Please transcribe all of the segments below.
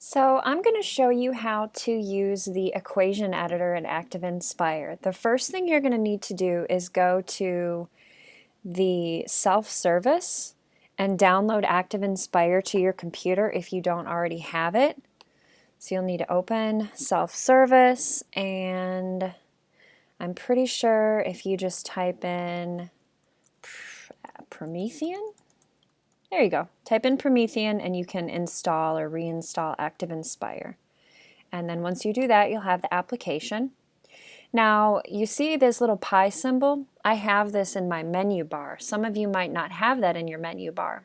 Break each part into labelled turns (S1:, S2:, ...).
S1: So I'm going to show you how to use the equation editor in ActivInspire. The first thing you're going to need to do is go to the self-service and download ActivInspire to your computer if you don't already have it. So you'll need to open self-service, and I'm pretty sure if you just type in Promethean, there you go. Type in Promethean and you can install or reinstall ActivInspire. And then once you do that, you'll have the application. Now, you see this little pie symbol? I have this in my menu bar. Some of you might not have that in your menu bar.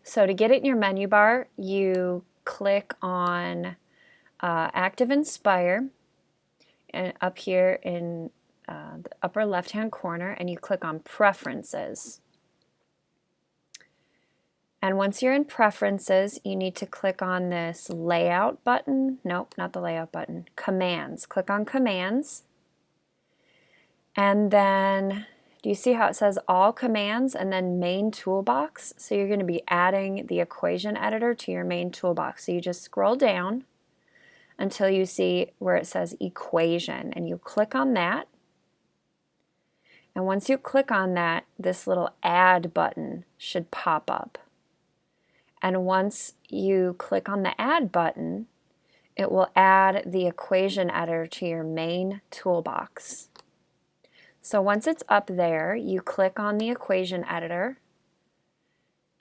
S1: So to get it in your menu bar, you click on ActivInspire and up here in the upper left-hand corner, and you click on Preferences. And once you're in Preferences, you need to click on this Layout button. Nope, not the Layout button. Commands. Click on Commands. And then, do you see how it says All Commands and then Main Toolbox? So you're going to be adding the equation editor to your main toolbox. So you just scroll down until you see where it says Equation, and you click on that. And once you click on that, this little Add button should pop up. And once you click on the Add button, it will add the equation editor to your main toolbox. So once it's up there, you click on the equation editor,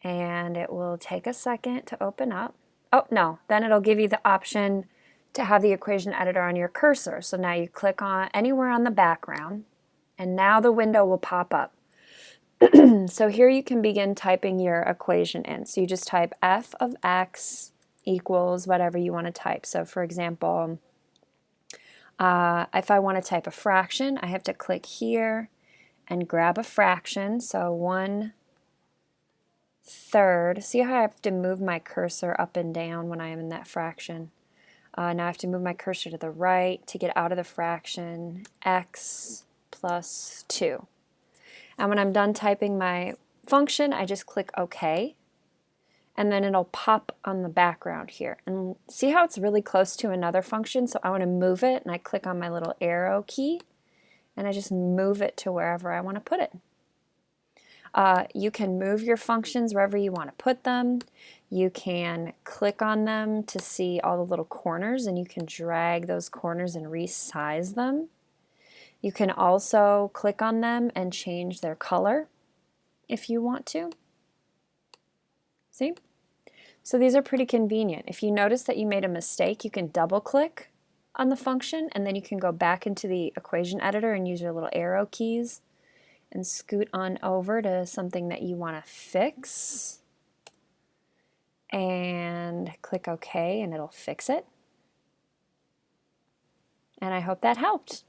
S1: and it will take a second to open up. Oh, no, then it'll give you the option to have the equation editor on your cursor. So now you click on anywhere on the background, and now the window will pop up. So here you can begin typing your equation in. So you just type f of x equals whatever you want to type. So for example, if I want to type a fraction, I have to click here and grab a fraction. So 1/3. See how I have to move my cursor up and down when I am in that fraction? Now I have to move my cursor to the right to get out of the fraction. X plus 2. And when I'm done typing my function, I just click OK, and then it'll pop on the background here. And see how it's really close to another function? So I want to move it, and I click on my little arrow key, and I just move it to wherever I want to put it. You can move your functions wherever you want to put them. You can click on them to see all the little corners, and you can drag those corners and resize them. You can also click on them and change their color if you want to. See? So these are pretty convenient. If you notice that you made a mistake, you can double click on the function, and then you can go back into the equation editor and use your little arrow keys and scoot on over to something that you want to fix, and click OK, and it'll fix it. And I hope that helped.